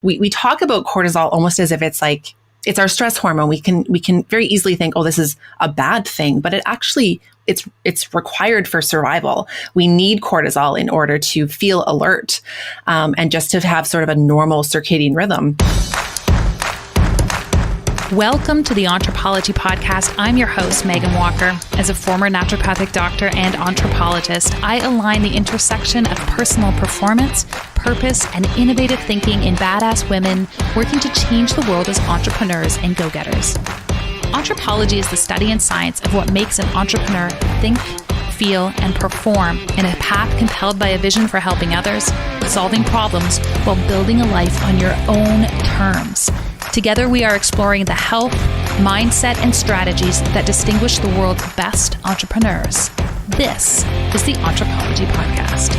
we talk about cortisol almost as if it's like, it's our stress hormone. We can very easily think, oh, this is a bad thing, but it actually, it's required for survival. We need cortisol in order to feel alert, and just to have sort of a normal circadian rhythm. Welcome to the Entrepology podcast. I'm your host, Megan Walker. As a former naturopathic doctor and anthropologist, I align the intersection of personal performance, purpose, and innovative thinking in badass women working to change the world as entrepreneurs and go-getters. Entrepology is the study and science of what makes an entrepreneur think, feel, and perform in a path compelled by a vision for helping others, solving problems, while building a life on your own terms. Together, we are exploring the health, mindset, and strategies that distinguish the world's best entrepreneurs. This is the Entrepology podcast.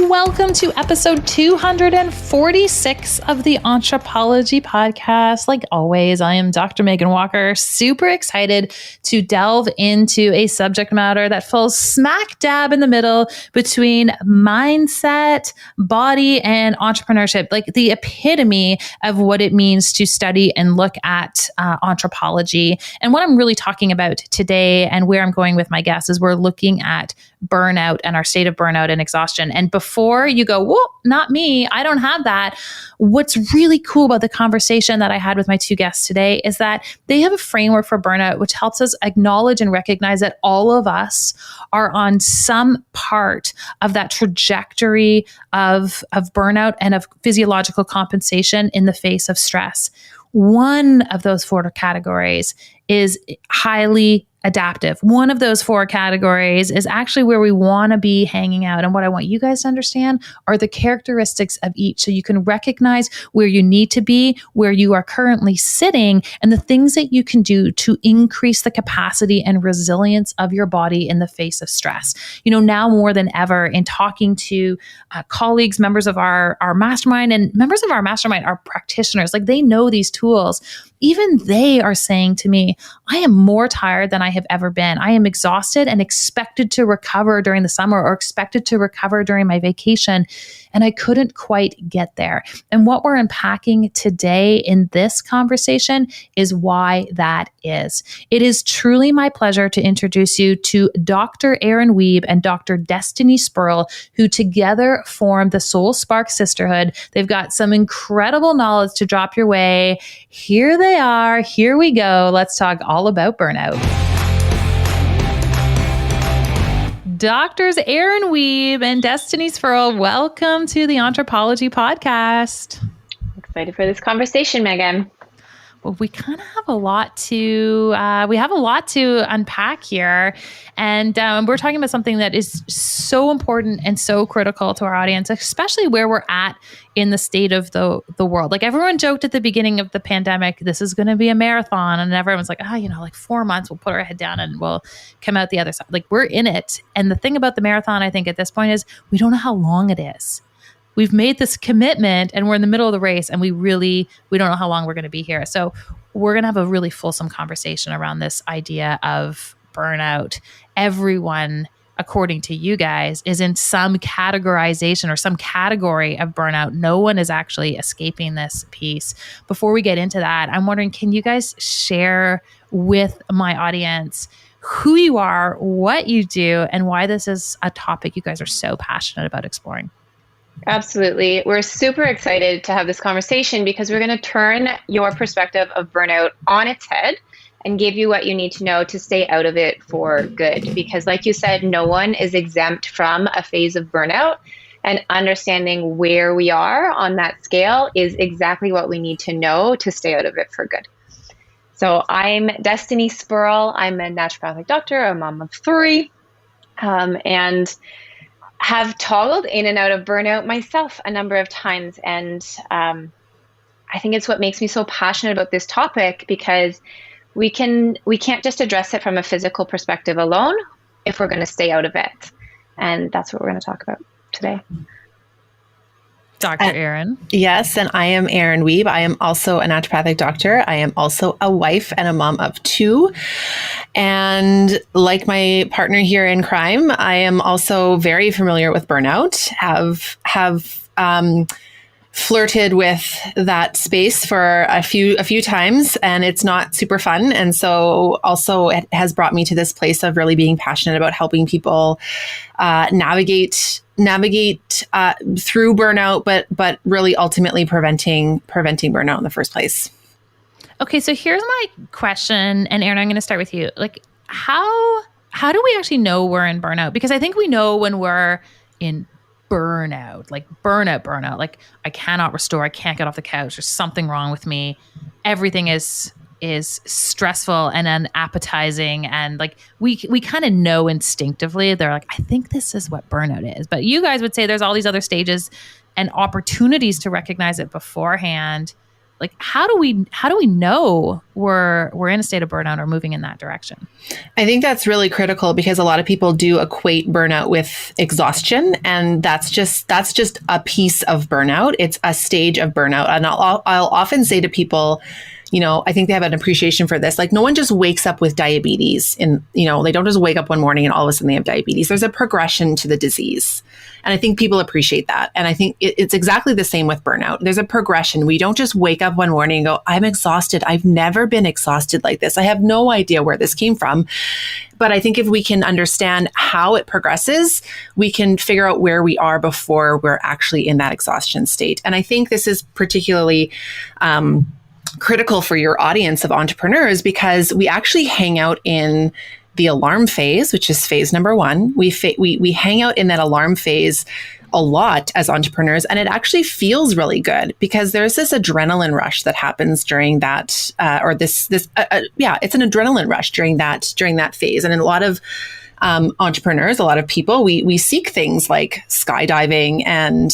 Welcome to episode 246 of the Entrepology podcast. Like always, I am Dr. Megan Walker, super excited to delve into a subject matter that falls smack dab in the middle between mindset, body, and entrepreneurship, like the epitome of what it means to study and look at Entrepology. And what I'm really talking about today and where I'm going with my guests is we're looking at burnout and our state of burnout and exhaustion. And before you go, well, not me, I don't have that. What's really cool about the conversation that I had with my two guests today is that they have a framework for burnout, which helps us acknowledge and recognize that all of us are on some part of that trajectory of burnout and of physiological compensation in the face of stress. One of those four categories is highly adaptive. One of those four categories is actually where we want to be hanging out. And what I want you guys to understand are the characteristics of each. So you can recognize where you need to be, where you are currently sitting, and the things that you can do to increase the capacity and resilience of your body in the face of stress. You know, now more than ever, in talking to colleagues, members of our mastermind, and members of our mastermind are practitioners, like they know these tools. Even they are saying to me, I am more tired than I have ever been. I am exhausted and expected to recover during the summer or expected to recover during my vacation. And I couldn't quite get there. And what we're unpacking today in this conversation is why that is. It is truly my pleasure to introduce you to Dr. Erin Wiebe and Dr. Destiny Spurrell, who together form the Soul Spark Sisterhood. They've got some incredible knowledge to drop your way. Here they are. Here we go. Let's talk all about burnout. Doctors Erin Wiebe and Destiny Spurrell, welcome to the Entrepology podcast. Excited for this conversation, Megan. Well, we kind of have a lot to unpack here, and we're talking about something that is so important and so critical to our audience, especially where we're at in the state of the world. Like everyone joked at the beginning of the pandemic, this is going to be a marathon, and everyone's like, like 4 months, we'll put our head down and we'll come out the other side. Like we're in it, and the thing about the marathon, I think at this point is we don't know how long it is. We've made this commitment and we're in the middle of the race and we don't know how long we're going to be here. So we're going to have a really fulsome conversation around this idea of burnout. Everyone, according to you guys, is in some categorization or some category of burnout. No one is actually escaping this piece. Before we get into that, I'm wondering, can you guys share with my audience who you are, what you do, and why this is a topic you guys are so passionate about exploring? Absolutely. We're super excited to have this conversation because we're going to turn your perspective of burnout on its head and give you what you need to know to stay out of it for good. Because like you said, no one is exempt from a phase of burnout, and understanding where we are on that scale is exactly what we need to know to stay out of it for good. So I'm Destiny Spurrell. I'm a naturopathic doctor, a mom of 3, and have toggled in and out of burnout myself a number of times. And I think it's what makes me so passionate about this topic, because we can't just address it from a physical perspective alone if we're going to stay out of it. And that's what we're going to talk about today. Dr. Erin. Yes, and I am Erin Wiebe. I am also a naturopathic doctor. I am also a wife and a mom of 2. And like my partner here in crime, I am also very familiar with burnout, have flirted with that space for a few times, and it's not super fun. And so also it has brought me to this place of really being passionate about helping people navigate through burnout, but really ultimately preventing burnout in the first place. Okay, so here's my question, and Erin, I'm going to start with you. Like, how do we actually know we're in burnout? Because I think we know when we're in burnout, like burnout. Like, I cannot restore. I can't get off the couch. There's something wrong with me. Everything is stressful and unappetizing, and like we kind of know instinctively. They're like, I think this is what burnout is. But you guys would say there's all these other stages and opportunities to recognize it beforehand. Like, how do we know we're in a state of burnout or moving in that direction? I think that's really critical because a lot of people do equate burnout with exhaustion, and that's just a piece of burnout. It's a stage of burnout, and I'll often say to people, you know, I think they have an appreciation for this. Like, no one just wakes up with diabetes, and they don't just wake up one morning and all of a sudden they have diabetes. There's a progression to the disease. And I think people appreciate that. And I think it's exactly the same with burnout. There's a progression. We don't just wake up one morning and go, I'm exhausted. I've never been exhausted like this. I have no idea where this came from. But I think if we can understand how it progresses, we can figure out where we are before we're actually in that exhaustion state. And I think this is particularly critical for your audience of entrepreneurs because we actually hang out in the alarm phase, which is phase number one. We hang out in that alarm phase a lot as entrepreneurs, and it actually feels really good because there's this adrenaline rush that happens during that, it's an adrenaline rush during that phase. And in a lot of entrepreneurs, a lot of people, we seek things like skydiving and,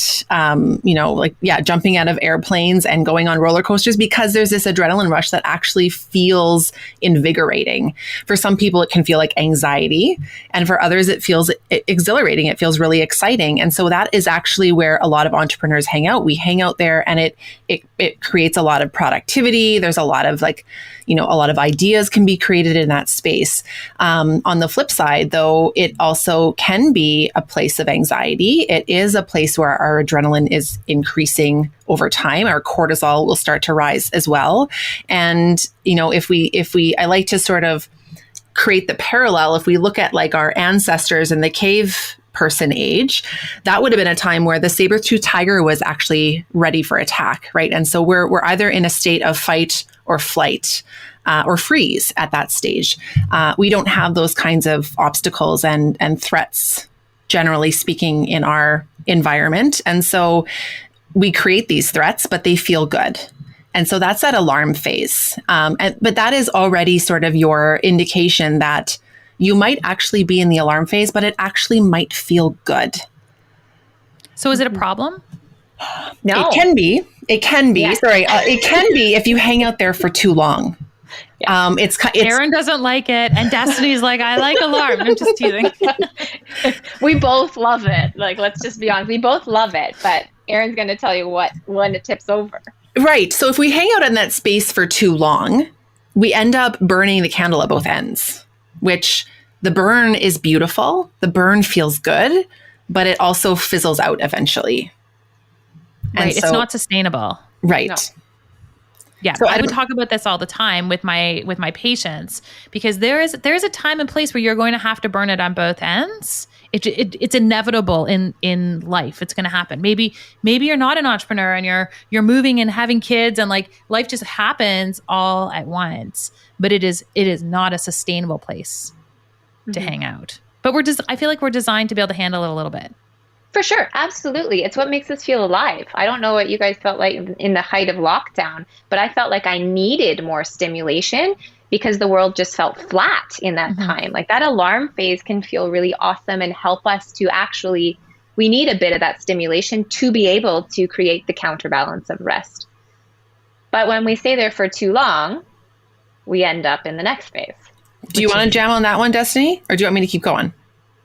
jumping out of airplanes and going on roller coasters because there's this adrenaline rush that actually feels invigorating. For some people, it can feel like anxiety. And for others, it feels exhilarating. It feels really exciting. And so that is actually where a lot of entrepreneurs hang out. We hang out there, and it creates a lot of productivity. There's a lot of a lot of ideas can be created in that space. On the flip side, though, it also can be a place of anxiety. It is a place where our adrenaline is increasing over time. Our cortisol will start to rise as well. And, I like to sort of create the parallel. If we look at like our ancestors in the cave person age, that would have been a time where the saber-toothed tiger was actually ready for attack, right? And so we're either in a state of fight or flight or freeze at that stage. We don't have those kinds of obstacles and threats, generally speaking, in our environment. And so we create these threats, but they feel good. And so that's that alarm phase. But that is already sort of your indication that you might actually be in the alarm phase, but it actually might feel good. So is it a problem? No. It can be. It can be. Yeah. Sorry. It can be if you hang out there for too long. Yeah. It's Erin doesn't like it, and Destiny's like, I like alarm. I'm just teasing. We both love it. Like, let's just be honest. We both love it, but Erin's going to tell you when it tips over. Right. So if we hang out in that space for too long, we end up burning the candle at both ends, which the burn is beautiful. The burn feels good, but it also fizzles out eventually. Right. It's not sustainable. Right. No. Yeah, so I would talk about this all the time with my patients because there is a time and place where you're going to have to burn it on both ends. It's inevitable in life. It's going to happen. Maybe you're not an entrepreneur and you're moving and having kids and like life just happens all at once. But it is not a sustainable place to hang out. But I feel like we're designed to be able to handle it a little bit. For sure. Absolutely. It's what makes us feel alive. I don't know what you guys felt like in the height of lockdown, but I felt like I needed more stimulation because the world just felt flat in that time. Like that alarm phase can feel really awesome and help us to actually, we need a bit of that stimulation to be able to create the counterbalance of rest. But when we stay there for too long, we end up in the next phase. Do you want to jam on that one, Destiny? Or do you want me to keep going?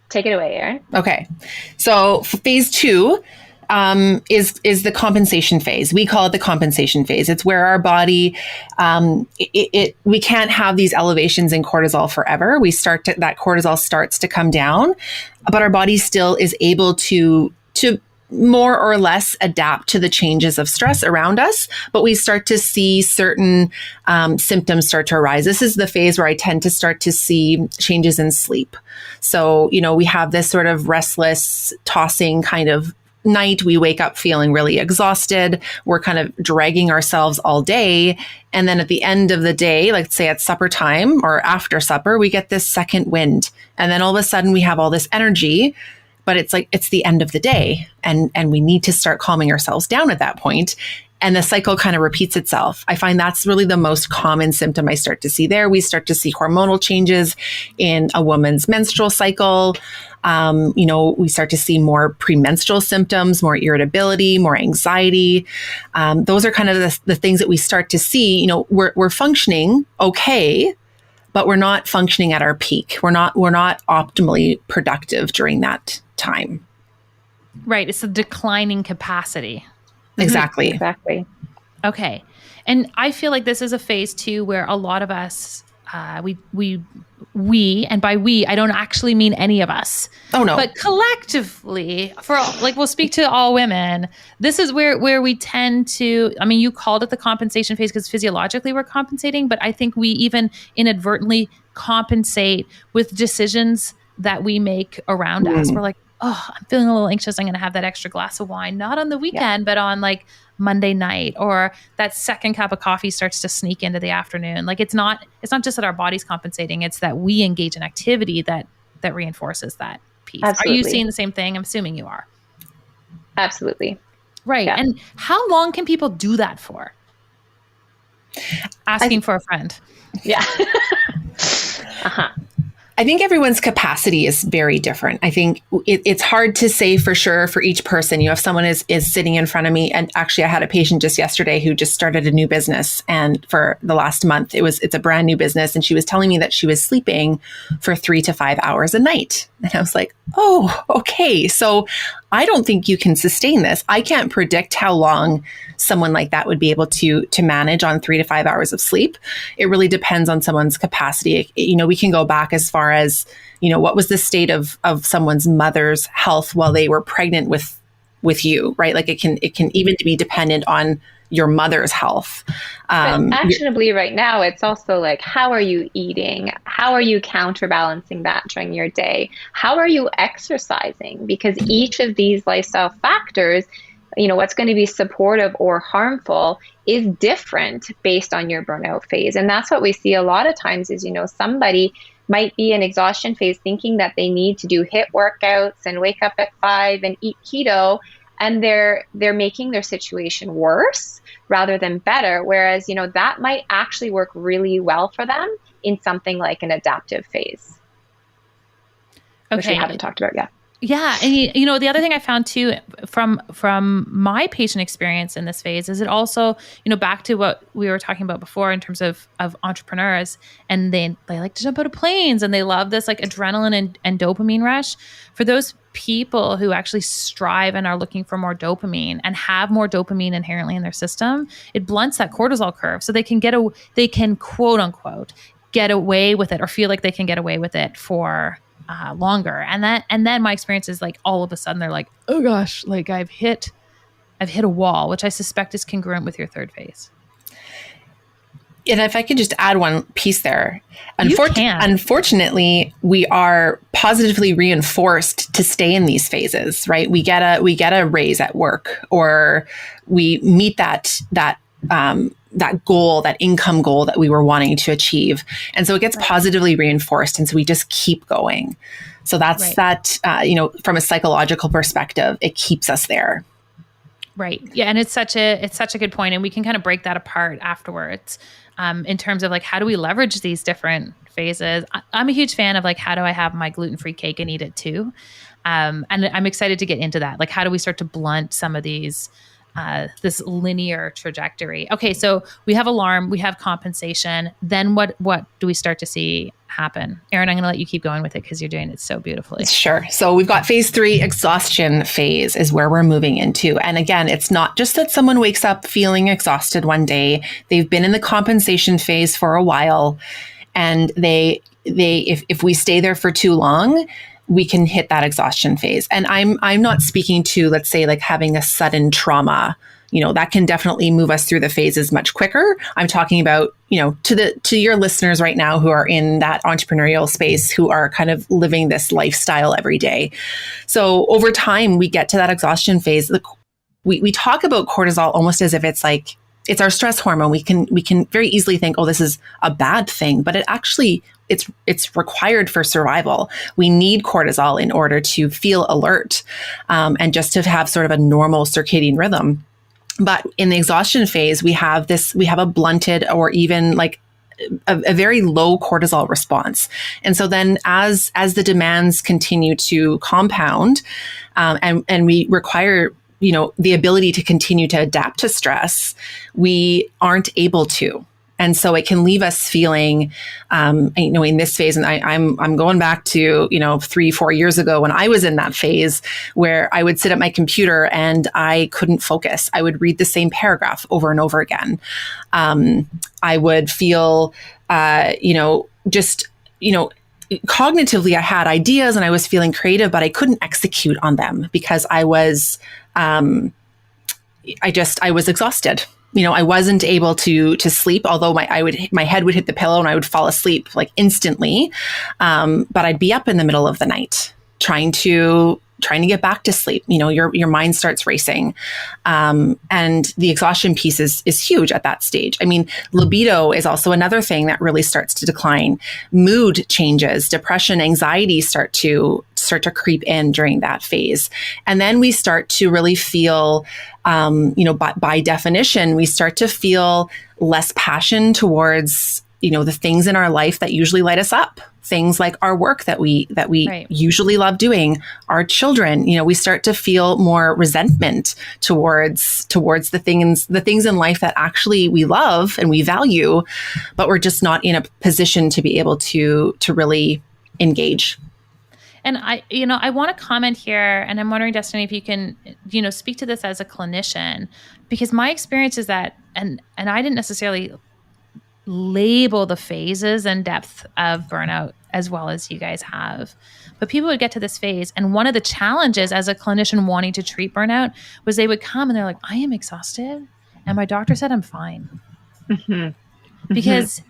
Take it away, Erin. Okay. So phase 2 is the compensation phase. We call it the compensation phase. It's where our body, we can't have these elevations in cortisol forever. That cortisol starts to come down, but our body still is able to more or less adapt to the changes of stress around us, but we start to see certain symptoms start to arise. This is the phase where I tend to start to see changes in sleep. So, we have this sort of restless, tossing kind of night. We wake up feeling really exhausted. We're kind of dragging ourselves all day. And then at the end of the day, like say at supper time or after supper, we get this second wind. And then all of a sudden we have all this energy, but it's like, it's the end of the day. And we need to start calming ourselves down at that point. And the cycle kind of repeats itself. I find that's really the most common symptom I start to see there. We start to see hormonal changes in a woman's menstrual cycle. We start to see more premenstrual symptoms, more irritability, more anxiety. Those are kind of the things that we start to see. We're functioning okay, but we're not functioning at our peak. We're not optimally productive during that time. Right. It's a declining capacity. Exactly. Exactly. Okay. And I feel like this is a phase too, where a lot of us, we, and by we, I don't actually mean any of us. Oh no. But collectively, we'll speak to all women. This is where we tend to, you called it the compensation phase because physiologically we're compensating, but I think we even inadvertently compensate with decisions that we make around us. We're like, oh, I'm feeling a little anxious. I'm going to have that extra glass of wine, not on the weekend, but on like Monday night, or that second cup of coffee starts to sneak into the afternoon. Like it's not just that our body's compensating. It's that we engage in activity that reinforces that piece. Absolutely. Are you seeing the same thing? I'm assuming you are. Absolutely. Right. Yeah. And how long can people do that for? Asking for a friend. Yeah. I think everyone's capacity is very different. I think it's hard to say for sure for each person. If someone is sitting in front of me, and actually I had a patient just yesterday who just started a new business, and for the last month, it's a brand new business, and she was telling me that she was sleeping for 3 to 5 hours a night. And I was like, oh, okay. So I don't think you can sustain this. I can't predict how long someone like that would be able to manage on 3 to 5 hours of sleep. It really depends on someone's capacity. We can go back as far as, what was the state of someone's mother's health while they were pregnant with you, right? Like it can even be dependent on your mother's health. Actionably right now, it's also like, how are you eating? How are you counterbalancing that during your day? How are you exercising? Because each of these lifestyle factors, what's going to be supportive or harmful is different based on your burnout phase. And that's what we see a lot of times is, somebody might be in exhaustion phase thinking that they need to do HIIT workouts and wake up at 5 and eat keto. And they're making their situation worse rather than better. Whereas, that might actually work really well for them in something like an adaptive phase. Okay. Which we haven't talked about yet. Yeah. And the other thing I found too from my patient experience in this phase is it also, back to what we were talking about before in terms of entrepreneurs, and they like to jump out of planes and they love this like adrenaline and dopamine rush. For those people who actually strive and are looking for more dopamine and have more dopamine inherently in their system, it blunts that cortisol curve. So they can quote unquote get away with it, or feel like they can get away with it for longer. And then my experience is like all of a sudden they're like, oh gosh, like I've hit a wall, which I suspect is congruent with your third phase. And if I could just add one piece there, unfortunately, we are positively reinforced to stay in these phases, right? We get a raise at work, or we meet that goal, that income goal that we were wanting to achieve. And so it gets positively reinforced. And so we just keep going. So that's from a psychological perspective, it keeps us there. Right. Yeah. And it's such a good point. And we can kind of break that apart afterwards in terms of like, how do we leverage these different phases? I'm a huge fan of like, how do I have my gluten-free cake and eat it too? And I'm excited to get into that. Like, how do we start to blunt some of these this linear trajectory? Okay, so we have alarm, we have compensation. Then what do we start to see happen? Erin, I'm going to let you keep going with it because you're doing it so beautifully. Sure. So we've got phase 3, exhaustion phase is where we're moving into. And again, it's not just that someone wakes up feeling exhausted one day. They've been in the compensation phase for a while, and if we stay there for too long, we can hit that exhaustion phase. And I'm not speaking to, let's say, like having a sudden trauma. That can definitely move us through the phases much quicker. I'm talking about, to your listeners right now who are in that entrepreneurial space, who are kind of living this lifestyle every day. So over time, we get to that exhaustion phase. We talk about cortisol almost as if it's like, it's our stress hormone. We can very easily think, oh, this is a bad thing, but it actually, it's required for survival. We need cortisol in order to feel alert, and just to have sort of a normal circadian rhythm. But in the exhaustion phase, we have a blunted or even like a very low cortisol response. And so then as the demands continue to compound, and we require, the ability to continue to adapt to stress, we aren't able to. And so it can leave us feeling, in this phase, and I'm going back to, 3-4 years ago when I was in that phase where I would sit at my computer and I couldn't focus. I would read the same paragraph over and over again. I would feel, cognitively I had ideas and I was feeling creative, but I couldn't execute on them because I was exhausted. I wasn't able to sleep, although my head would hit the pillow and I would fall asleep like instantly. But I'd be up in the middle of the night trying to get back to sleep. Your mind starts racing. And the exhaustion piece is huge at that stage. I mean, libido is also another thing that really starts to decline. Mood changes, depression, anxiety start to creep in during that phase. And then we start to really feel, by definition, we start to feel less passion towards, the things in our life that usually light us up. Things like our work that we right. usually love doing, our children, we start to feel more resentment towards the things in life that actually we love and we value, but we're just not in a position to be able to really engage. And I want to comment here, and I'm wondering, Destiny, if you can, speak to this as a clinician, because my experience is that, and I didn't necessarily label the phases and depth of burnout as well as you guys have, but people would get to this phase. And one of the challenges as a clinician wanting to treat burnout was they would come and they're like, I am exhausted. And my doctor said I'm fine. Mm-hmm. Because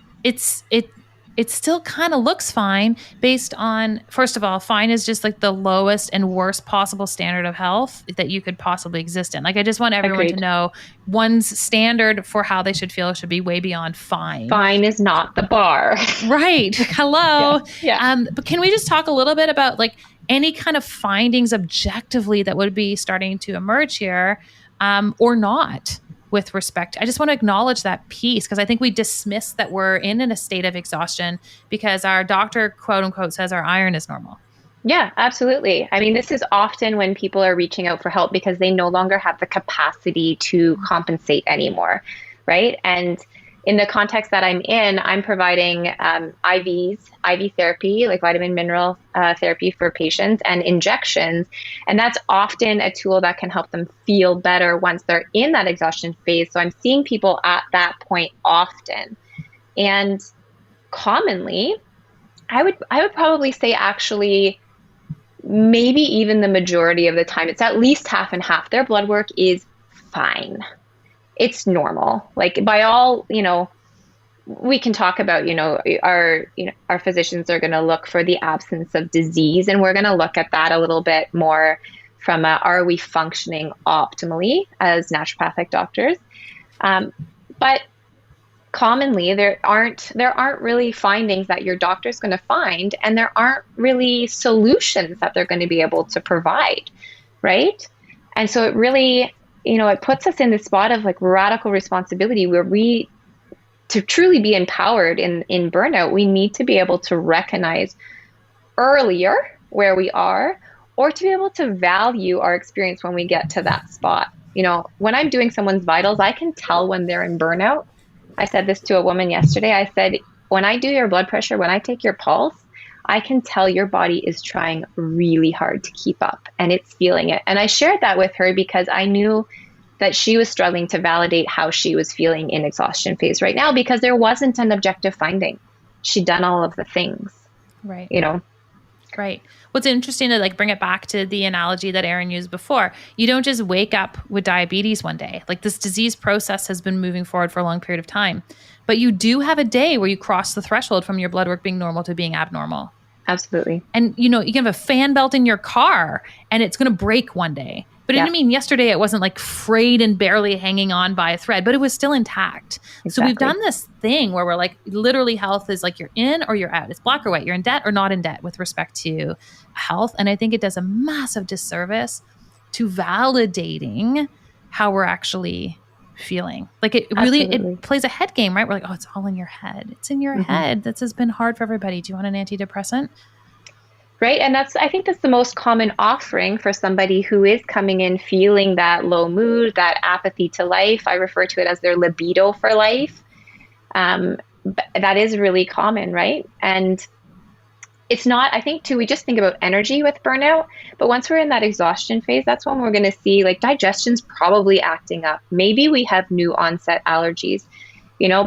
it still kind of looks fine based on, first of all, fine is just like the lowest and worst possible standard of health that you could possibly exist in. Like, I just want everyone Agreed. to know one's standard for how they should feel should be way beyond fine. Fine is not the bar. Right. Hello. Yeah. But can we just talk a little bit about like any kind of findings objectively that would be starting to emerge here, or not? With respect, I just want to acknowledge that piece, because I think we dismiss that we're in a state of exhaustion because our doctor, quote unquote, says our iron is normal. Yeah, absolutely. I mean, this is often when people are reaching out for help because they no longer have the capacity to compensate anymore, right? And in the context that I'm in, I'm providing IV therapy, like vitamin mineral therapy for patients, and injections. And that's often a tool that can help them feel better once they're in that exhaustion phase. So I'm seeing people at that point often. And commonly, I would probably say actually maybe even the majority of the time, it's at least half and half. Their blood work is fine. It's normal. Like, by all, we can talk about, our physicians are going to look for the absence of disease, and we're going to look at that a little bit more from are we functioning optimally as naturopathic doctors? But commonly there aren't really findings that your doctor's going to find, and there aren't really solutions that they're going to be able to provide, right? And so it really, it puts us in the spot of like radical responsibility where to truly be empowered in burnout, we need to be able to recognize earlier where we are, or to be able to value our experience when we get to that spot. When I'm doing someone's vitals, I can tell when they're in burnout. I said this to a woman yesterday. I said, when I do your blood pressure, when I take your pulse, I can tell your body is trying really hard to keep up and it's feeling it. And I shared that with her because I knew that she was struggling to validate how she was feeling in exhaustion phase right now, because there wasn't an objective finding. She'd done all of the things. Right. Right. Right. What's interesting to like bring it back to the analogy that Erin used before, you don't just wake up with diabetes one day. Like this disease process has been moving forward for a long period of time, but you do have a day where you cross the threshold from your blood work being normal to being abnormal. Absolutely. And you can have a fan belt in your car and it's going to break one day. But it didn't mean yesterday it wasn't like frayed and barely hanging on by a thread, but it was still intact. Exactly. So we've done this thing where we're like, literally health is like you're in or you're out. It's black or white. You're in debt or not in debt with respect to health. And I think it does a massive disservice to validating how we're actually feeling. Like it really, it plays a head game, right? We're like, oh, it's all in your head. It's in your head. This has been hard for everybody. Do you want an antidepressant? Right. And I think that's the most common offering for somebody who is coming in feeling that low mood, that apathy to life. I refer to it as their libido for life. That is really common, right? And it's not, I think too, we just think about energy with burnout, but once we're in that exhaustion phase, that's when we're going to see like digestion's probably acting up. Maybe we have new onset allergies,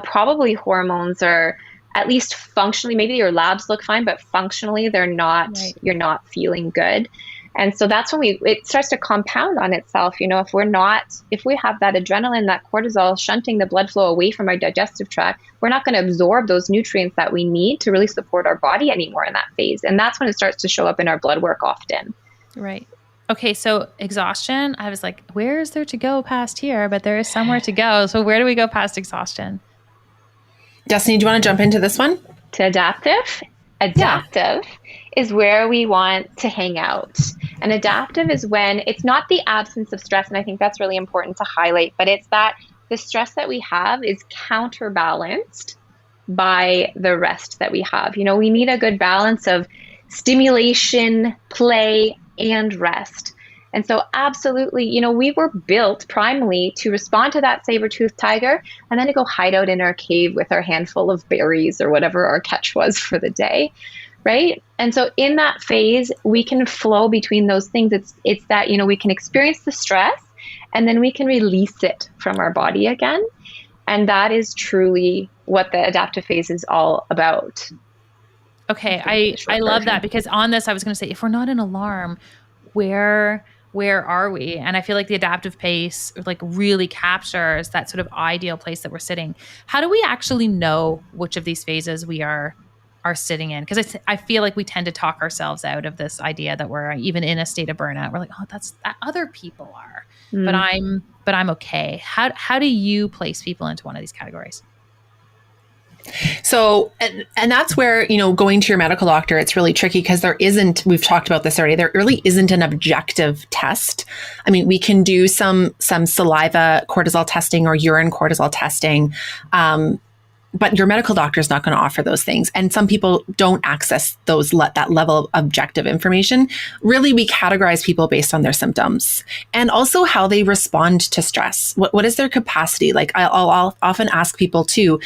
probably hormones are at least functionally, maybe your labs look fine, but functionally they're not, right. You're not feeling good. And so that's when it starts to compound on itself. If we have that adrenaline, that cortisol shunting the blood flow away from our digestive tract, we're not going to absorb those nutrients that we need to really support our body anymore in that phase. And that's when it starts to show up in our blood work often. Right. Okay. So exhaustion, I was like, where is there to go past here? But there is somewhere to go. So where do we go past exhaustion? Destiny, do you want to jump into this one? To adaptive? Adaptive is where we want to hang out. And adaptive is when it's not the absence of stress. And I think that's really important to highlight, but it's that the stress that we have is counterbalanced by the rest that we have. We need a good balance of stimulation, play, and rest. And so absolutely, we were built primarily to respond to that saber-toothed tiger and then to go hide out in our cave with our handful of berries or whatever our catch was for the day, right? And so in that phase, we can flow between those things. It's that, we can experience the stress and then we can release it from our body again. And that is truly what the adaptive phase is all about. Okay, I love that, because on this, I was going to say, if we're not in alarm, where are we? And I feel like the adaptive pace like really captures that sort of ideal place that we're sitting. How do we actually know which of these phases we are sitting in? Because I feel like we tend to talk ourselves out of this idea that we're even in a state of burnout. We're like, oh, that other people are, but I'm okay. How do you place people into one of these categories? So, and that's where, going to your medical doctor, it's really tricky because we've talked about this already, there really isn't an objective test. I mean, we can do some saliva cortisol testing or urine cortisol testing, but your medical doctor is not going to offer those things. And some people don't access that level of objective information. Really, we categorize people based on their symptoms and also how they respond to stress. What is their capacity? Like I'll often ask people too,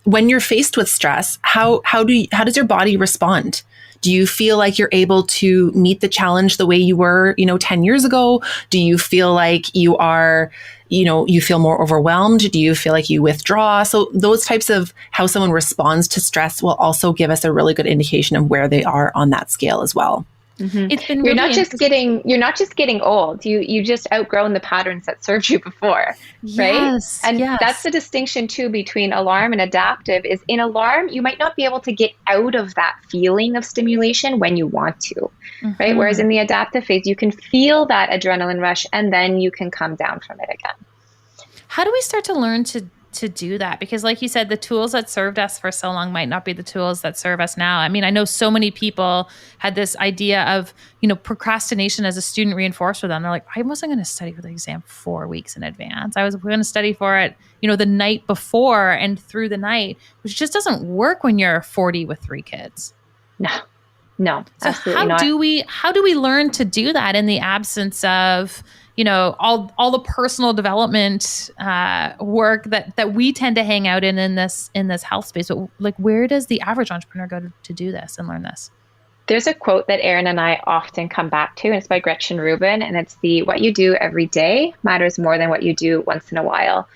when you're faced with stress, how does your body respond? Do you feel like you're able to meet the challenge the way you were, 10 years ago? Do you feel like you are, you feel more overwhelmed? Do you feel like you withdraw? So those types of how someone responds to stress will also give us a really good indication of where they are on that scale as well. Mm-hmm. It's been you're not just getting old. You just outgrown the patterns that served you before, right? And that's the distinction too between alarm and adaptive. Is in alarm, you might not be able to get out of that feeling of stimulation when you want to, right? Whereas in the adaptive phase, you can feel that adrenaline rush and then you can come down from it again. How do we start to learn to do that? Because like you said, the tools that served us for so long might not be the tools that serve us now. I mean, I know so many people had this idea of, procrastination as a student reinforced with them. They're like, I wasn't going to study for the exam 4 weeks in advance. I was going to study for it, the night before and through the night, which just doesn't work when you're 40 with 3 kids. No, so how do we learn to do that in the absence of, all the personal development work that we tend to hang out in this health space? But like, where does the average entrepreneur go to do this and learn this? There's a quote that Erin and I often come back to, and it's by Gretchen Rubin, and it's what you do every day matters more than what you do once in a while.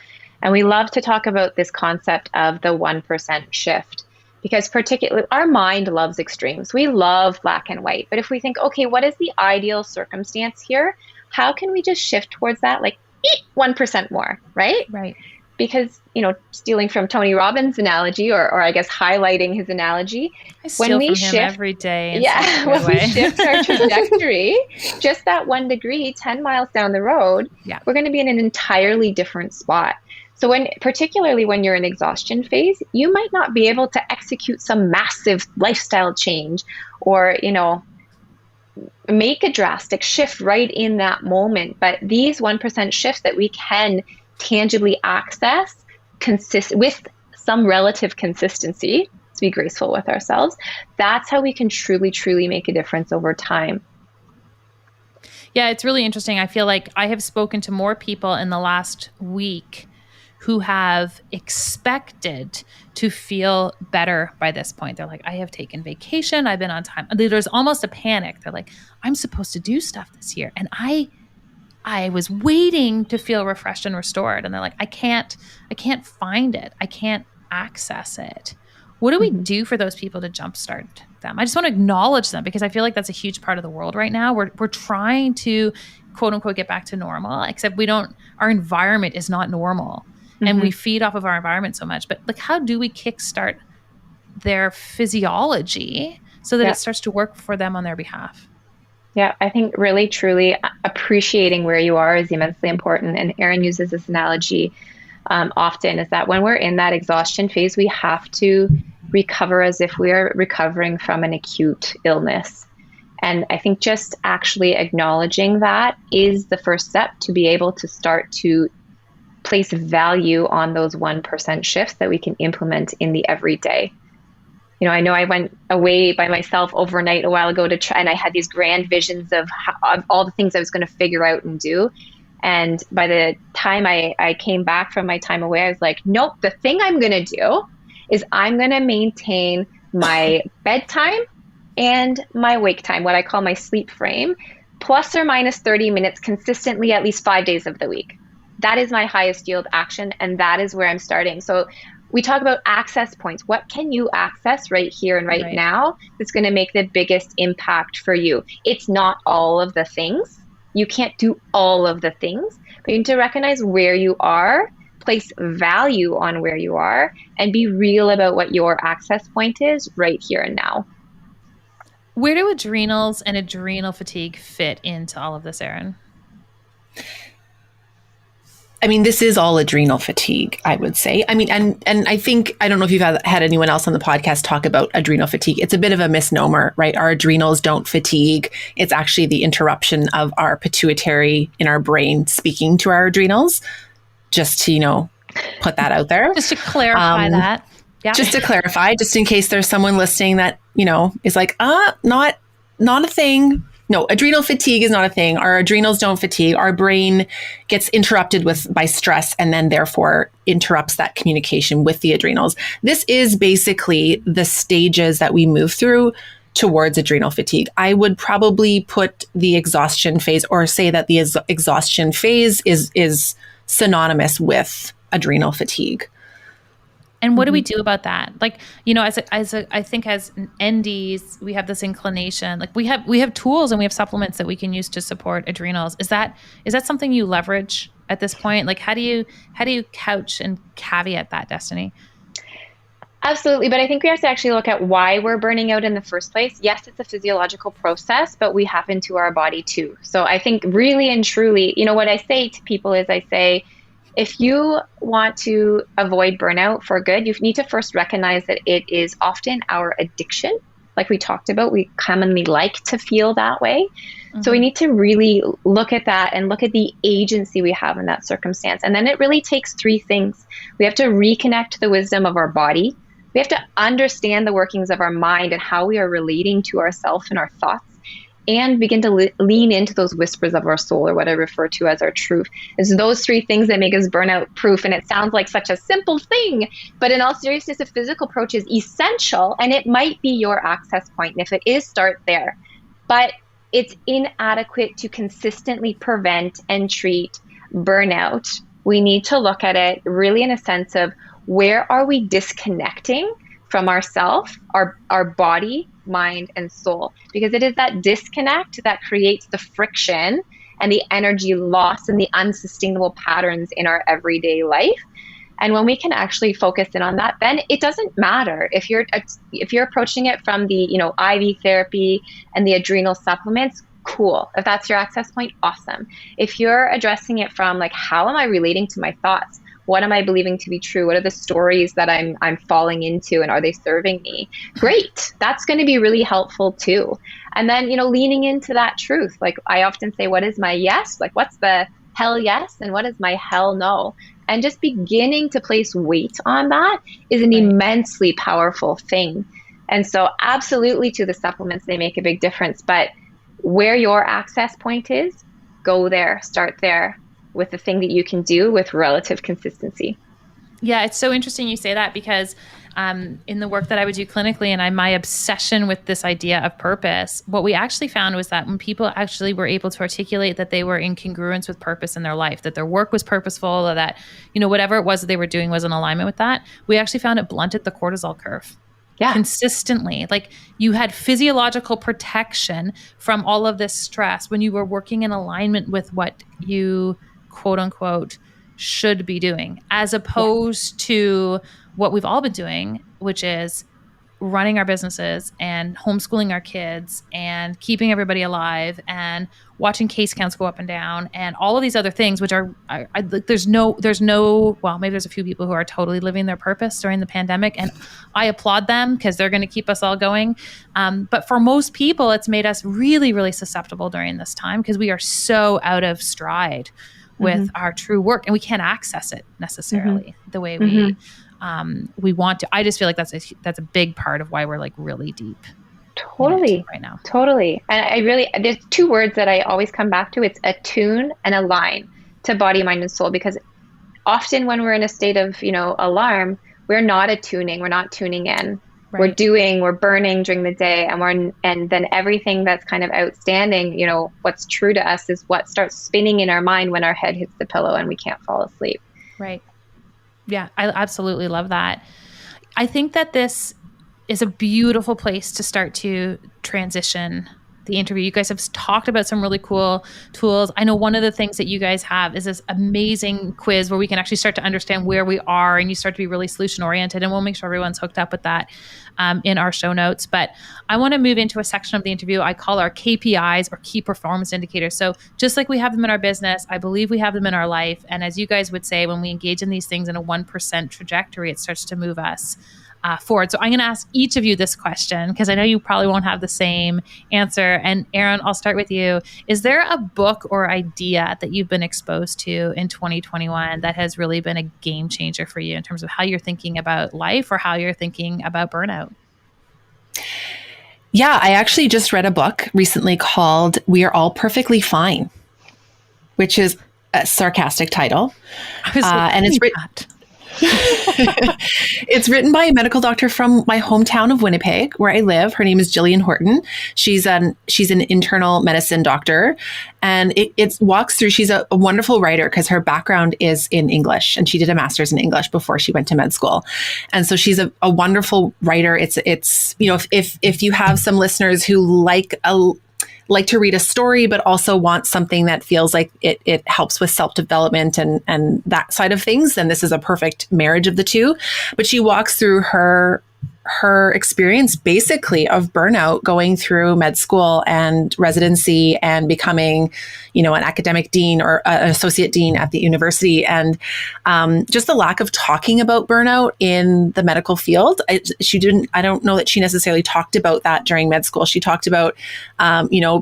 And we love to talk about this concept of the 1% shift. Because particularly our mind loves extremes. We love black and white. But if we think, okay, what is the ideal circumstance here? How can we just shift towards that? Like 1% more, right? Right. Because, stealing from Tony Robbins' analogy, or I guess highlighting his analogy, I steal from him every day. When we shift our trajectory, just that 1 degree, 10 miles down the road, we're going to be in an entirely different spot. So particularly when you're in exhaustion phase, you might not be able to execute some massive lifestyle change or, make a drastic shift right in that moment. But these 1% shifts that we can tangibly access with some relative consistency, to be graceful with ourselves, that's how we can truly, truly make a difference over time. Yeah, it's really interesting. I feel like I have spoken to more people in the last week who have expected to feel better by this point. They're like, I have taken vacation. I've been on time. There's almost a panic. They're like, I'm supposed to do stuff this year. And I was waiting to feel refreshed and restored. And they're like, I can't find it. I can't access it. What do we do for those people to jumpstart them? I just want to acknowledge them because I feel like that's a huge part of the world right now. We're trying to quote unquote get back to normal, except our environment is not normal. And we feed off of our environment so much. But like, how do we kickstart their physiology so that it starts to work for them on their behalf? Yeah, I think really, truly appreciating where you are is immensely important. And Erin uses this analogy often, is that when we're in that exhaustion phase, we have to recover as if we are recovering from an acute illness. And I think just actually acknowledging that is the first step to be able to start to place value on those 1% shifts that we can implement in the everyday. I know I went away by myself overnight a while ago to try, and I had these grand visions of all the things I was going to figure out and do. And by the time I came back from my time away, I was like, nope, the thing I'm going to do is I'm going to maintain my bedtime and my wake time, what I call my sleep frame, plus or minus 30 minutes consistently at least 5 days of the week. That is my highest yield action, and that is where I'm starting. So we talk about access points. What can you access right here and right now that's going to make the biggest impact for you? It's not all of the things. You can't do all of the things, but you need to recognize where you are, place value on where you are, and be real about what your access point is right here and now. Where do adrenals and adrenal fatigue fit into all of this, Erin? I mean, this is all adrenal fatigue, I would say. I mean, and I think, I don't know if you've had anyone else on the podcast talk about adrenal fatigue. It's a bit of a misnomer, right? Our adrenals don't fatigue. It's actually the interruption of our pituitary in our brain speaking to our adrenals. Just to, put that out there. Just to clarify that. Yeah. Just to clarify, just in case there's someone listening that, is like, not a thing. No, adrenal fatigue is not a thing. Our adrenals don't fatigue. Our brain gets interrupted by stress and then therefore interrupts that communication with the adrenals. This is basically the stages that we move through towards adrenal fatigue. I would probably put the exhaustion phase, or say that the exhaustion phase is synonymous with adrenal fatigue. And what do we do about that? Like, I think as NDs, we have this inclination, like we have tools and we have supplements that we can use to support adrenals. Is that something you leverage at this point? Like, how do you couch and caveat that, Destiny? Absolutely. But I think we have to actually look at why we're burning out in the first place. Yes, it's a physiological process, but we happen to our body too. So I think really and truly, what I say to people is I say, if you want to avoid burnout for good, you need to first recognize that it is often our addiction. Like we talked about, we commonly like to feel that way. Mm-hmm. So we need to really look at that and look at the agency we have in that circumstance. And then it really takes three things. We have to reconnect to the wisdom of our body. We have to understand the workings of our mind and how we are relating to ourselves and our thoughts, and begin to lean into those whispers of our soul, or what I refer to as our truth. It's those three things that make us burnout proof. And it sounds like such a simple thing, but in all seriousness, a physical approach is essential, and it might be your access point. And if it is, start there. But it's inadequate to consistently prevent and treat burnout. We need to look at it really in a sense of, where are we disconnecting from ourself, our body, mind, and soul, because it is that disconnect that creates the friction and the energy loss and the unsustainable patterns in our everyday life. And when we can actually focus in on that, then it doesn't matter if you're approaching it from the, IV therapy and the adrenal supplements, cool. If that's your access point, awesome. If you're addressing it from like, how am I relating to my thoughts? What am I believing to be true? What are the stories that I'm falling into, and are they serving me? Great. That's going to be really helpful too. And then, leaning into that truth. Like I often say, what is my yes? Like what's the hell yes? And what is my hell no? And just beginning to place weight on that is an immensely powerful thing. And so absolutely to the supplements, they make a big difference. But where your access point is, go there, start there with the thing that you can do with relative consistency. Yeah, it's so interesting you say that, because in the work that I would do clinically and my obsession with this idea of purpose, what we actually found was that when people actually were able to articulate that they were in congruence with purpose in their life, that their work was purposeful, or that, whatever it was that they were doing was in alignment with that, we actually found it blunted the cortisol curve. Yeah. Consistently. Like you had physiological protection from all of this stress when you were working in alignment with what you, quote unquote, should be doing, as opposed to what we've all been doing, which is running our businesses and homeschooling our kids and keeping everybody alive and watching case counts go up and down and all of these other things, which are there's no, well, maybe there's a few people who are totally living their purpose during the pandemic, and I applaud them because they're going to keep us all going. But for most people, it's made us really, really susceptible during this time because we are so out of stride with our true work, and we can't access it necessarily the way we want to. I just feel like that's a big part of why we're like really deep. Totally. Right now. Totally. And there's two words that I always come back to. It's attune and align to body, mind, and soul, because often when we're in a state of, alarm, we're not attuning, we're not tuning in. Right. We're burning during the day, and then everything that's kind of outstanding, what's true to us is what starts spinning in our mind when our head hits the pillow and we can't fall asleep. Right. Yeah, I absolutely love that. I think that this is a beautiful place to start to transition the interview. You guys have talked about some really cool tools. I know one of the things that you guys have is this amazing quiz where we can actually start to understand where we are, and you start to be really solution oriented, and we'll make sure everyone's hooked up with that in our show notes. But I want to move into a section of the interview I call our KPIs, or key performance indicators. So just like we have them in our business, I believe we have them in our life. And as you guys would say, when we engage in these things in a 1% trajectory, it starts to move us forward. So I'm going to ask each of you this question because I know you probably won't have the same answer. And Erin, I'll start with you. Is there a book or idea that you've been exposed to in 2021 that has really been a game changer for you in terms of how you're thinking about life or how you're thinking about burnout? Yeah, I actually just read a book recently called We Are All Perfectly Fine, which is a sarcastic title. And it's written... It's written by a medical doctor from my hometown of Winnipeg, where I live. Her name is Jillian Horton. She's an internal medicine doctor, and it walks through. She's a wonderful writer because her background is in English, and she did a master's in English before she went to med school. And so she's a wonderful writer. It's if you have some listeners who like to read a story, but also want something that feels like it helps with self-development and that side of things, then this is a perfect marriage of the two. But she walks through her experience basically of burnout, going through med school and residency and becoming, an academic dean or an associate dean at the university. And just the lack of talking about burnout in the medical field. I don't know that she necessarily talked about that during med school. She talked about,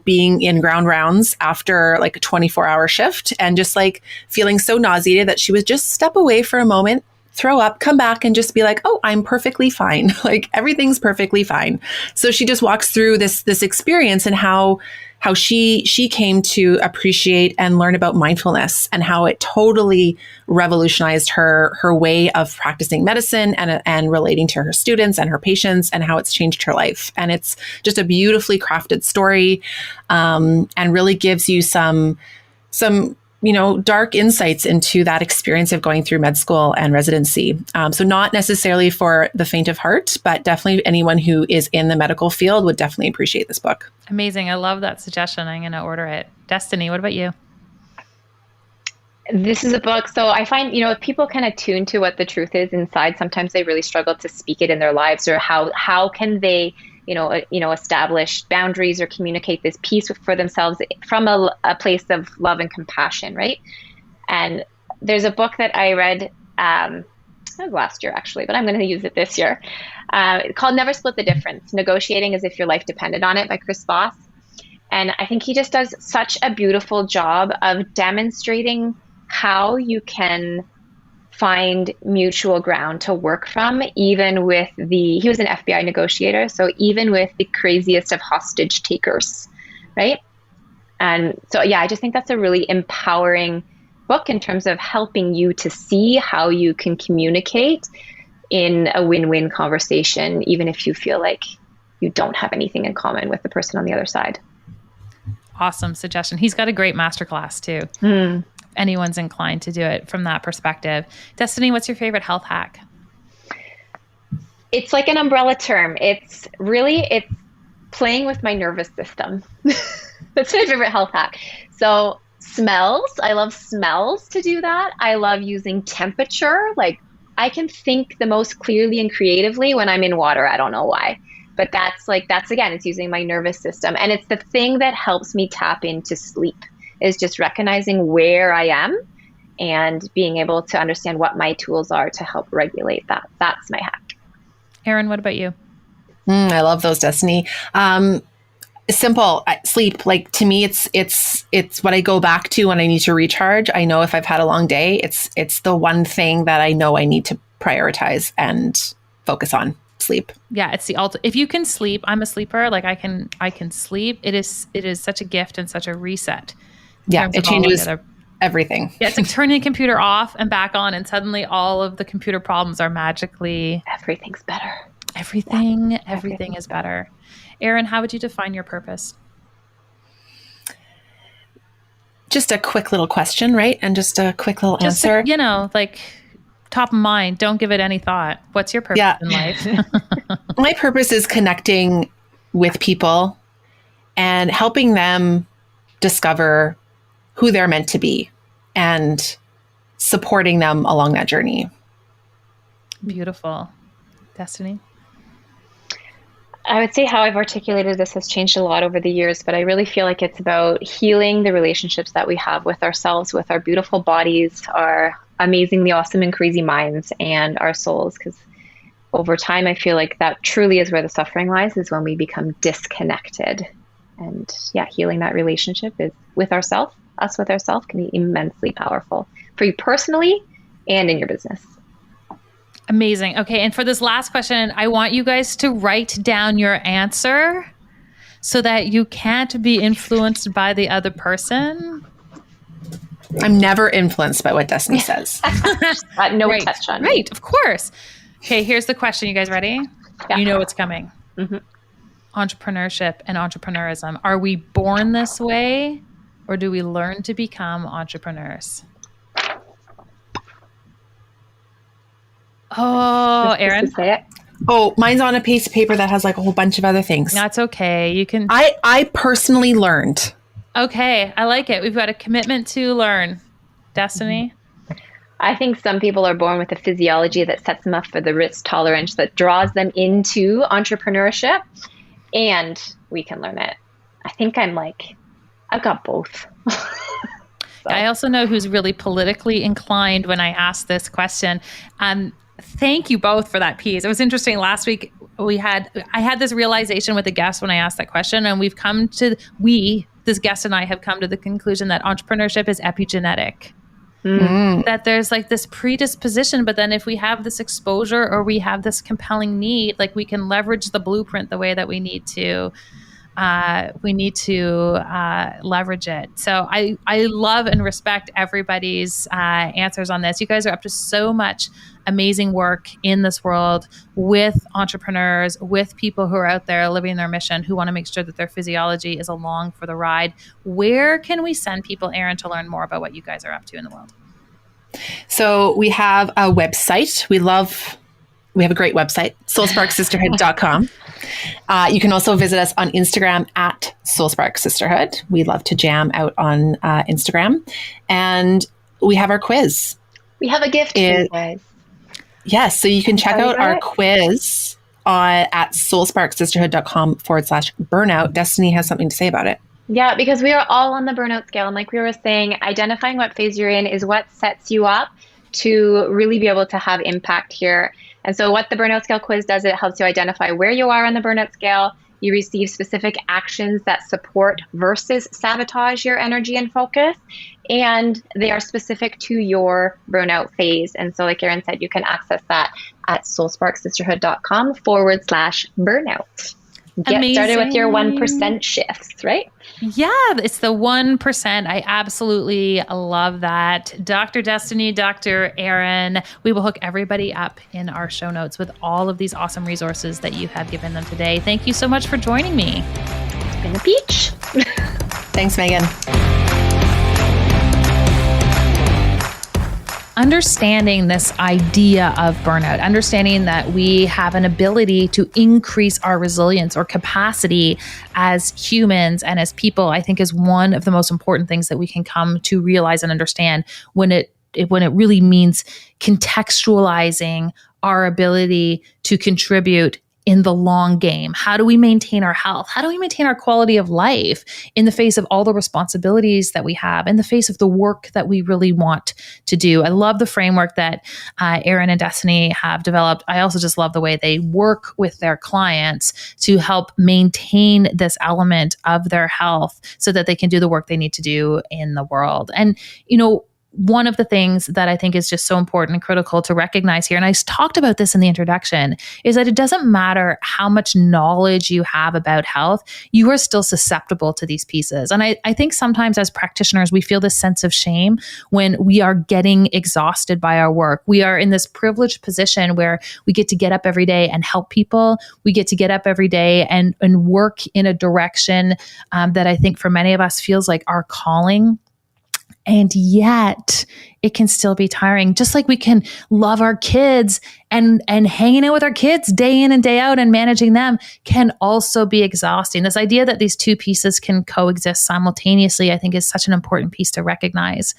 being in ground rounds after like a 24-hour shift and just like feeling so nauseated that she would just step away for a moment, throw up, come back and just be like, oh, I'm perfectly fine. Like everything's perfectly fine. So she just walks through this experience and how she came to appreciate and learn about mindfulness and how it totally revolutionized her way of practicing medicine and relating to her students and her patients, and how it's changed her life. And it's just a beautifully crafted story, and really gives you some dark insights into that experience of going through med school and residency. So not necessarily for the faint of heart, but definitely anyone who is in the medical field would definitely appreciate this book. Amazing. I love that suggestion. I'm going to order it. Destiny, what about you? This is a book. So I find, if people kind of tune to what the truth is inside, sometimes they really struggle to speak it in their lives, or how can they, establish boundaries or communicate this peace for themselves from a place of love and compassion, right? And there's a book that I read last year, actually, but I'm going to use it this year, called Never Split the Difference, Negotiating as If Your Life Depended on It by Chris Voss. And I think he just does such a beautiful job of demonstrating how you can find mutual ground to work from, even with he was an FBI negotiator, so even with the craziest of hostage takers, right? And so, I just think that's a really empowering book in terms of helping you to see how you can communicate in a win-win conversation, even if you feel like you don't have anything in common with the person on the other side. Awesome suggestion. He's got a great masterclass too. Anyone's inclined to do it from that perspective. Destiny, what's your favorite health hack? It's like an umbrella term. It's playing with my nervous system. That's my favorite health hack. So smells, I love smells to do that. I love using temperature. Like, I can think the most clearly and creatively when I'm in water. I don't know why. But that's again, it's using my nervous system. And it's the thing that helps me tap into sleep, is just recognizing where I am and being able to understand what my tools are to help regulate that. That's my hack. Erin, what about you? I love those, Destiny. Simple. Sleep. Like, to me, it's what I go back to when I need to recharge. I know if I've had a long day, it's the one thing that I know I need to prioritize and focus on. Sleep. Yeah, it's the ultimate. If you can sleep, I'm a sleeper. Like, I can sleep. It is such a gift and such a reset. Yeah, it changes everything. Yeah, it's like turning the computer off and back on, and suddenly all of the computer problems are magically... Everything's better. Everything is better. Erin, how would you define your purpose? Just a quick little question, right? And just a quick little answer. Like top of mind. Don't give it any thought. What's your purpose in life? My purpose is connecting with people and helping them discover who they're meant to be and supporting them along that journey. Beautiful. Destiny? I would say how I've articulated this has changed a lot over the years, but I really feel like it's about healing the relationships that we have with ourselves, with our beautiful bodies, our amazingly awesome and crazy minds, and our souls. Because over time, I feel like that truly is where the suffering lies, is when we become disconnected. And healing that relationship is with ourselves. Us with ourselves can be immensely powerful for you personally and in your business. Amazing. Okay. And for this last question, I want you guys to write down your answer so that you can't be influenced by the other person. I'm never influenced by what Destiny says. No touch on. Right. Of course. Okay. Here's the question. You guys ready? Yeah. You know what's coming. Mm-hmm. Entrepreneurship and entrepreneurism. Are we born this way, or do we learn to become entrepreneurs? Oh, Erin. Say it. Oh, mine's on a piece of paper that has like a whole bunch of other things. That's okay. You can. I personally learned. Okay. I like it. We've got a commitment to learn. Destiny? I think some people are born with a physiology that sets them up for the risk tolerance that draws them into entrepreneurship, and we can learn it. I think I've got both. So. I also know who's really politically inclined when I ask this question. Thank you both for that piece. It was interesting. Last week I had this realization with a guest when I asked that question, and this guest and I have come to the conclusion that entrepreneurship is epigenetic. That there's like this predisposition, but then if we have this exposure or we have this compelling need, like we can leverage the blueprint the way that we need to. leverage it. So I love and respect everybody's answers on this. You guys are up to so much amazing work in this world with entrepreneurs, with people who are out there living their mission, who want to make sure that their physiology is along for the ride. Where can we send people, Erin, to learn more about what you guys are up to in the world? So we have a website. We have a great website, soulsparksisterhood.com. You can also visit us on Instagram at Soul Spark Sisterhood. We love to jam out on Instagram. And we have our quiz. We have a gift for you guys. Yes, so you can check out our quiz at soulsparksisterhood.com/burnout. Destiny has something to say about it. Yeah, because we are all on the burnout scale. And like we were saying, identifying what phase you're in is what sets you up to really be able to have impact here. And so what the burnout scale quiz does, it helps you identify where you are on the burnout scale. You receive specific actions that support versus sabotage your energy and focus. And they are specific to your burnout phase. And so like Erin said, you can access that at soulsparksisterhood.com/burnout. Get started with your 1% shifts, right? Yeah, it's the 1%. I absolutely love that. Dr. Destiny, Dr. Erin, we will hook everybody up in our show notes with all of these awesome resources that you have given them today. Thank you so much for joining me. It's been a peach. Thanks, Megan. Understanding this idea of burnout, understanding that we have an ability to increase our resilience or capacity as humans and as people, I think is one of the most important things that we can come to realize and understand when it really means contextualizing our ability to contribute in the long game. How do we maintain our health? How do we maintain our quality of life in the face of all the responsibilities that we have, in the face of the work that we really want to do? I love the framework that Erin and Destiny have developed. I also just love the way they work with their clients to help maintain this element of their health so that they can do the work they need to do in the world. And, one of the things that I think is just so important and critical to recognize here, and I talked about this in the introduction, is that it doesn't matter how much knowledge you have about health, you are still susceptible to these pieces. And I think sometimes as practitioners, we feel this sense of shame when we are getting exhausted by our work. We are in this privileged position where we get to get up every day and help people. We get to get up every day and work in a direction that I think for many of us feels like our calling. And yet it can still be tiring, just like we can love our kids and hanging out with our kids day in and day out and managing them can also be exhausting. This idea that these two pieces can coexist simultaneously, I think is such an important piece to recognize.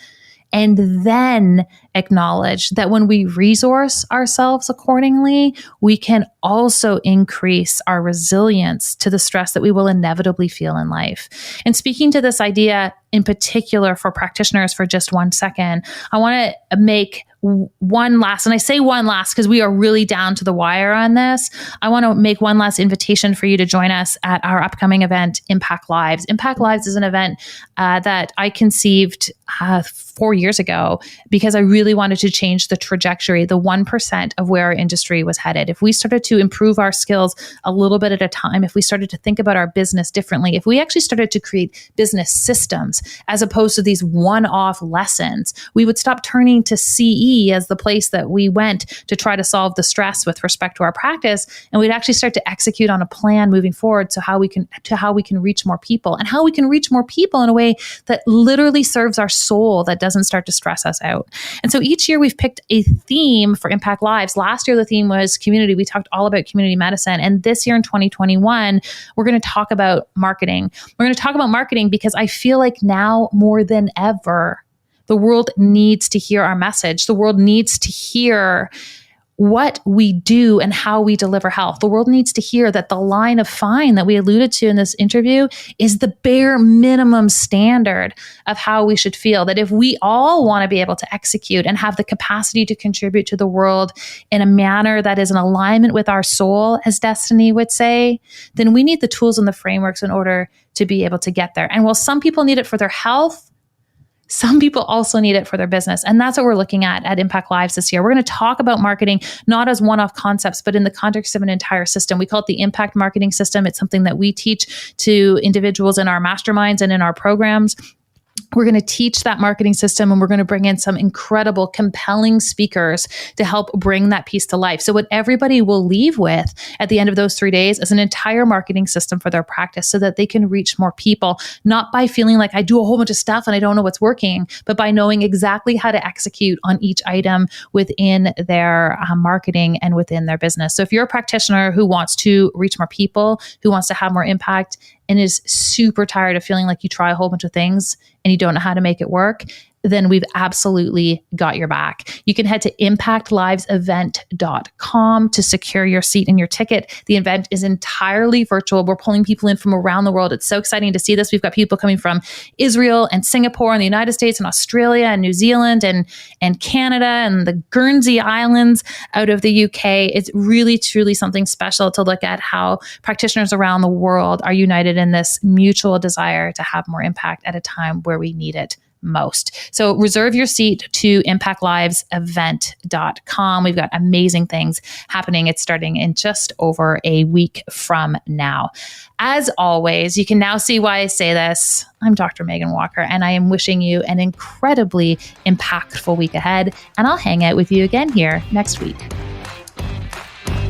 And then acknowledge that when we resource ourselves accordingly, we can also increase our resilience to the stress that we will inevitably feel in life. And speaking to this idea in particular for practitioners for just 1 second, I want to make one last, and I say one last because we are really down to the wire on this. I want to make one last invitation for you to join us at our upcoming event, Impact Lives. Impact Lives is an event that I conceived 4 years ago because I really wanted to change the trajectory, the 1% of where our industry was headed. If we started to improve our skills a little bit at a time, if we started to think about our business differently, if we actually started to create business systems as opposed to these one-off lessons, we would stop turning to CE as the place that we went to try to solve the stress with respect to our practice, and we'd actually start to execute on a plan moving forward to how we can reach more people, and how we can reach more people in a way that literally serves our soul, that doesn't start to stress us out. And so each year we've picked a theme for Impact Lives. Last year the theme was community. We talked all about community medicine, and this year in 2021 we're going to talk about marketing. We're going to talk about marketing because I feel like now more than ever the world needs to hear our message. The world needs to hear what we do and how we deliver health. The world needs to hear that the line of fine that we alluded to in this interview is the bare minimum standard of how we should feel. That if we all want to be able to execute and have the capacity to contribute to the world in a manner that is in alignment with our soul, as Destiny would say, then we need the tools and the frameworks in order to be able to get there. And while some people need it for their health, some people also need it for their business. And that's what we're looking at Impact Lives this year. We're going to talk about marketing, not as one-off concepts, but in the context of an entire system. We call it the impact marketing system. It's something that we teach to individuals in our masterminds and in our programs. We're going to teach that marketing system, and we're going to bring in some incredible, compelling speakers to help bring that piece to life. So what everybody will leave with at the end of those 3 days is an entire marketing system for their practice so that they can reach more people, not by feeling like I do a whole bunch of stuff and I don't know what's working, but by knowing exactly how to execute on each item within their marketing and within their business. So if you're a practitioner who wants to reach more people, who wants to have more impact, and is super tired of feeling like you try a whole bunch of things and you don't know how to make it work, then we've absolutely got your back. You can head to impactlivesevent.com to secure your seat and your ticket. The event is entirely virtual. We're pulling people in from around the world. It's so exciting to see this. We've got people coming from Israel and Singapore and the United States and Australia and New Zealand and Canada and the Guernsey Islands out of the UK. It's really, truly something special to look at how practitioners around the world are united in this mutual desire to have more impact at a time where we need it most. So reserve your seat to impactlivesevent.com. We've got amazing things happening. It's starting in just over a week from now. As always, you can now see why I say this. I'm Dr. Megan Walker, and I am wishing you an incredibly impactful week ahead. And I'll hang out with you again here next week.